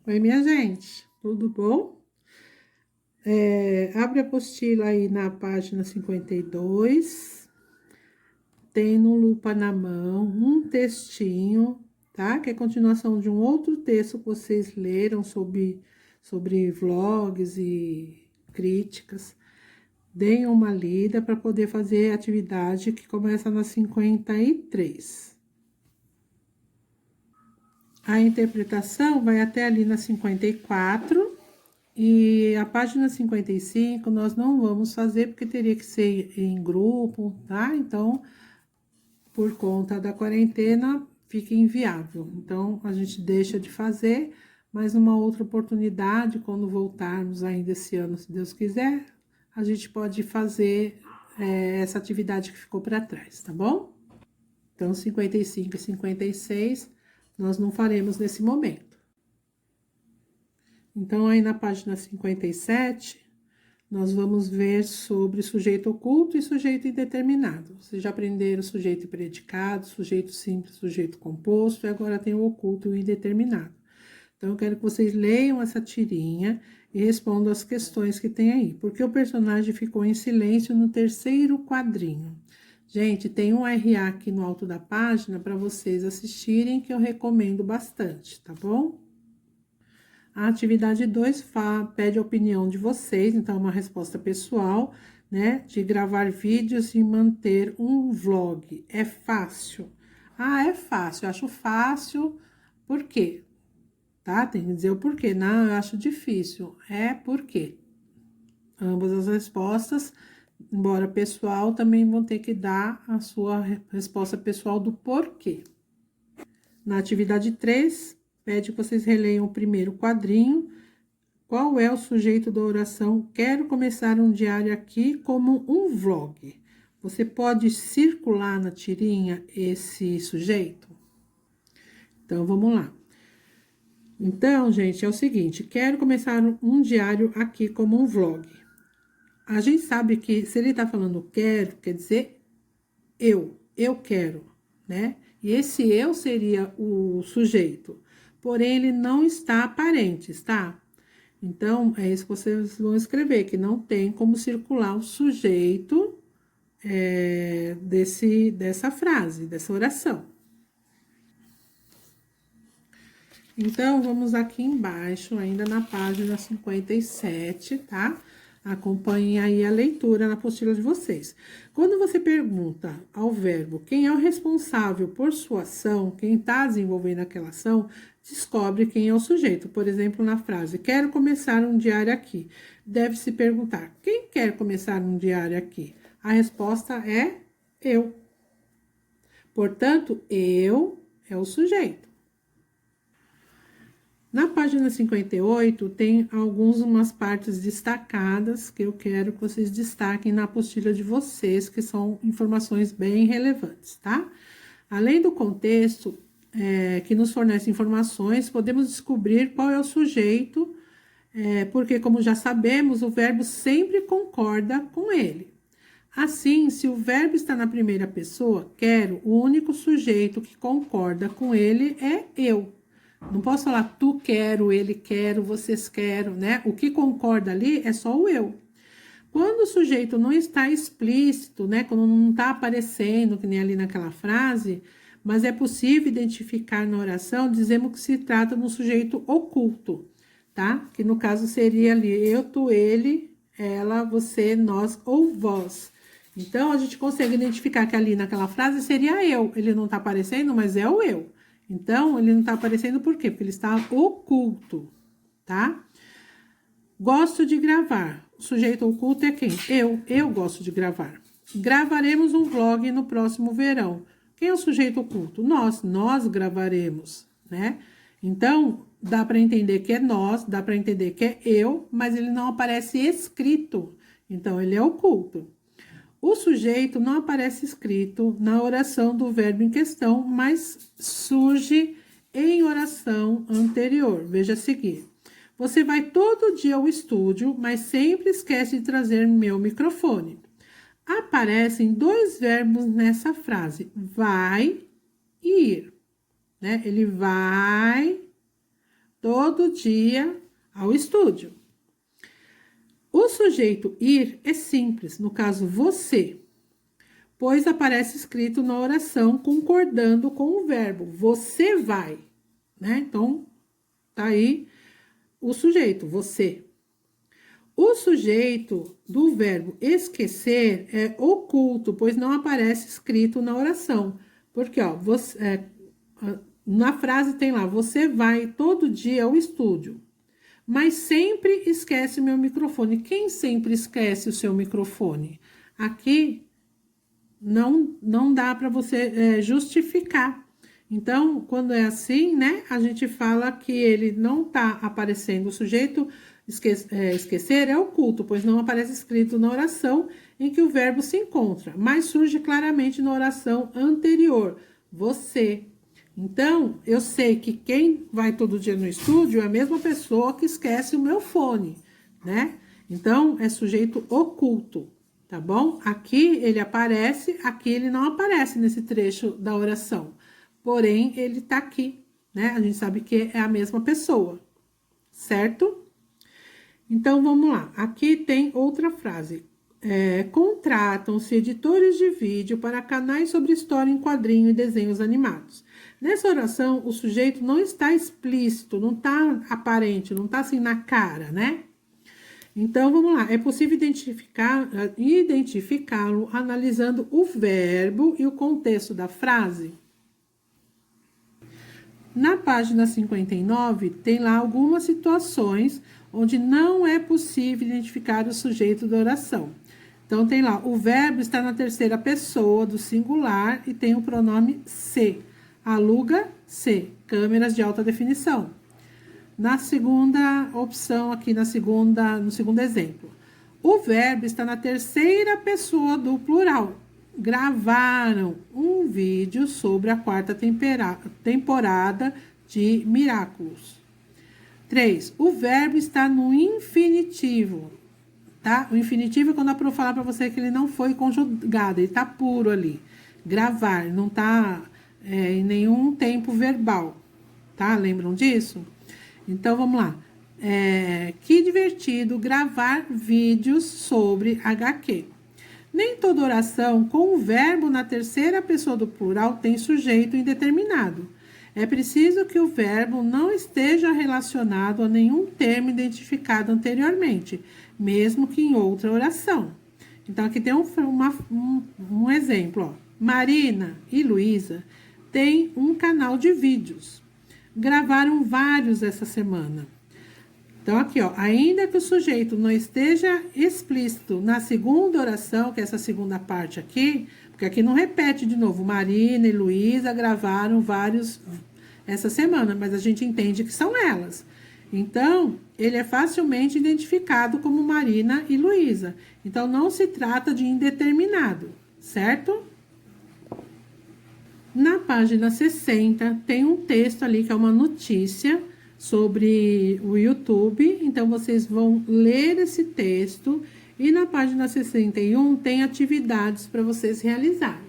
Oi, minha gente, tudo bom? Abre a apostila aí na página 52. Tem no Lupa na Mão um textinho, tá? Que é continuação de um outro texto que vocês leram sobre vlogs e críticas. Deem uma lida para poder fazer a atividade que começa na 53. A interpretação vai até ali na 54. E a página 55 nós não vamos fazer porque teria que ser em grupo, tá? Então, por conta da quarentena, fica inviável. Então, a gente deixa de fazer, mas numa outra oportunidade, quando voltarmos ainda esse ano, se Deus quiser, a gente pode fazer essa atividade que ficou para trás, tá bom? Então, 55 e 56 nós não faremos nesse momento. Então, aí na página 57, nós vamos ver sobre sujeito oculto e sujeito indeterminado. Vocês já aprenderam sujeito e predicado, sujeito simples, sujeito composto, e agora tem o oculto e o indeterminado. Então, eu quero que vocês leiam essa tirinha e respondam as questões que tem aí. Por que o personagem ficou em silêncio no terceiro quadrinho? Gente, tem um RA aqui no alto da página para vocês assistirem, que eu recomendo bastante, tá bom? A atividade 2 pede a opinião de vocês, então, uma resposta pessoal, né? De gravar vídeos e manter um vlog. É fácil? Ah, é fácil. Eu acho fácil. Por quê? Tá? Tem que dizer o porquê. Não, eu acho difícil. É por quê? Ambas as respostas, embora pessoal, também vão ter que dar a sua resposta pessoal do porquê. Na atividade 3, pede que vocês releiam o primeiro quadrinho. Qual é o sujeito da oração? Quero começar um diário aqui como um vlog. Você pode circular na tirinha esse sujeito? Então, vamos lá. Então, gente, é o seguinte, quero começar um diário aqui como um vlog. A gente sabe que se ele tá falando quero, quer dizer eu quero, né? E esse eu seria o sujeito. Porém, ele não está aparente, está? Então, é isso que vocês vão escrever, que não tem como circular o sujeito dessa frase, dessa oração. Então, vamos aqui embaixo, ainda na página 57, tá? Acompanhem aí a leitura na apostila de vocês. Quando você pergunta ao verbo quem é o responsável por sua ação, quem está desenvolvendo aquela ação, descobre quem é o sujeito. Por exemplo, na frase, quero começar um diário aqui. Deve-se perguntar, quem quer começar um diário aqui? A resposta é eu. Portanto, eu é o sujeito. Na página 58, tem algumas partes destacadas que eu quero que vocês destaquem na apostila de vocês, que são informações bem relevantes, tá? Além do contexto que nos fornece informações, podemos descobrir qual é o sujeito, porque, como já sabemos, o verbo sempre concorda com ele. Assim, se o verbo está na primeira pessoa, quero, o único sujeito que concorda com ele é eu. Não posso falar tu quero, ele quero, vocês quero, né? O que concorda ali é só o eu. Quando o sujeito não está explícito, né? Quando não está aparecendo, que nem ali naquela frase, mas é possível identificar na oração, dizemos que se trata de um sujeito oculto, tá? Que no caso seria ali eu, tu, ele, ela, você, nós ou vós. Então, a gente consegue identificar que ali naquela frase seria eu. Ele não está aparecendo, mas é o eu. Então, ele não está aparecendo por quê? Porque ele está oculto, tá? Gosto de gravar. O sujeito oculto é quem? Eu gosto de gravar. Gravaremos um vlog no próximo verão. Quem é o sujeito oculto? Nós gravaremos, né? Então, dá para entender que é nós, dá para entender que é eu, mas ele não aparece escrito. Então, ele é oculto. O sujeito não aparece escrito na oração do verbo em questão, mas surge em oração anterior. Veja a seguir. Você vai todo dia ao estúdio, mas sempre esquece de trazer meu microfone. Aparecem dois verbos nessa frase, vai e ir, né? Ele vai todo dia ao estúdio. O sujeito ir é simples, no caso você, pois aparece escrito na oração concordando com o verbo. Você vai, né? Então, tá aí o sujeito, você. O sujeito do verbo esquecer é oculto, pois não aparece escrito na oração. Porque, ó, na frase tem lá, você vai todo dia ao estúdio, mas sempre esquece meu microfone. Quem sempre esquece o seu microfone? Aqui não dá para você justificar. Então, quando é assim, né, a gente fala que ele não está aparecendo. O sujeito esquecer é oculto, pois não aparece escrito na oração em que o verbo se encontra, mas surge claramente na oração anterior, você. Então, eu sei que quem vai todo dia no estúdio é a mesma pessoa que esquece o meu fone, né? Então, é sujeito oculto, tá bom? Aqui ele aparece, aqui ele não aparece nesse trecho da oração. Porém, ele tá aqui, né? A gente sabe que é a mesma pessoa, certo? Então, vamos lá. Aqui tem outra frase. Contratam-se editores de vídeo para canais sobre história em quadrinho e desenhos animados. Nessa oração, o sujeito não está explícito, não está aparente, não está assim na cara, né? Então, vamos lá. É possível identificá-lo analisando o verbo e o contexto da frase? Na página 59, tem lá algumas situações onde não é possível identificar o sujeito da oração. Então, tem lá, o verbo está na terceira pessoa do singular e tem o pronome se. Aluga-se, câmeras de alta definição. Na segunda opção, aqui no segundo exemplo, o verbo está na terceira pessoa do plural. Gravaram um vídeo sobre a quarta temporada de Miraculous. 3. O verbo está no infinitivo, tá? O infinitivo é quando a prof falar para você que ele não foi conjugado, ele tá puro ali. Gravar, não tá em nenhum tempo verbal, tá? Lembram disso? Então, vamos lá. Que divertido gravar vídeos sobre HQ. Nem toda oração com o verbo na terceira pessoa do plural tem sujeito indeterminado. É preciso que o verbo não esteja relacionado a nenhum termo identificado anteriormente, mesmo que em outra oração. Então, aqui tem um exemplo. Ó. Marina e Luísa têm um canal de vídeos. Gravaram vários essa semana. Então, aqui, ó, ainda que o sujeito não esteja explícito na segunda oração, que é essa segunda parte aqui, porque aqui não repete de novo, Marina e Luísa gravaram vários essa semana, mas a gente entende que são elas. Então, ele é facilmente identificado como Marina e Luísa. Então, não se trata de indeterminado, certo? Na página 60, tem um texto ali que é uma notícia sobre o YouTube, então vocês vão ler esse texto e na página 61 tem atividades para vocês realizarem.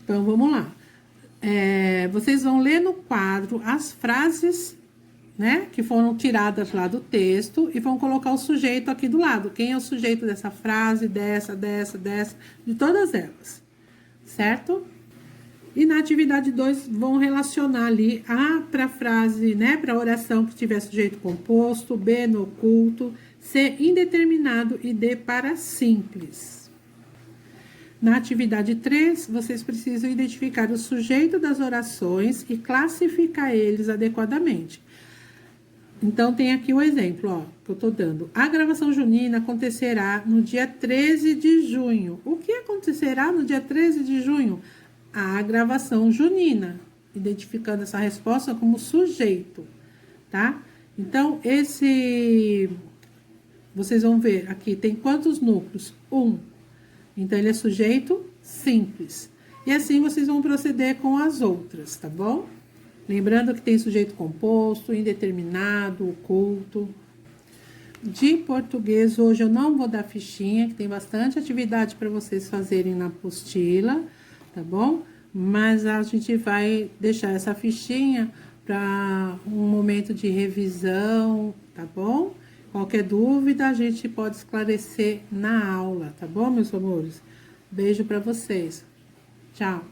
Então, vamos lá. Vocês vão ler no quadro as frases, né, que foram tiradas lá do texto e vão colocar o sujeito aqui do lado. Quem é o sujeito dessa frase, dessa, de todas elas, certo? E na atividade 2, vão relacionar ali A para a frase, né, para a oração que tiver sujeito composto, B no oculto, C indeterminado e D para simples. Na atividade 3, vocês precisam identificar o sujeito das orações e classificar eles adequadamente. Então, tem aqui o exemplo, ó, que eu tô dando. A gravação junina acontecerá no dia 13 de junho. O que acontecerá no dia 13 de junho? A gravação junina, identificando essa resposta como sujeito, tá? Então, vocês vão ver aqui, tem quantos núcleos? 1. Então, ele é sujeito simples. E assim, vocês vão proceder com as outras, tá bom? Lembrando que tem sujeito composto, indeterminado, oculto. De português, hoje eu não vou dar fichinha, que tem bastante atividade para vocês fazerem na apostila, tá bom? Mas a gente vai deixar essa fichinha para um momento de revisão, tá bom? Qualquer dúvida a gente pode esclarecer na aula, tá bom, meus amores? Beijo para vocês. Tchau.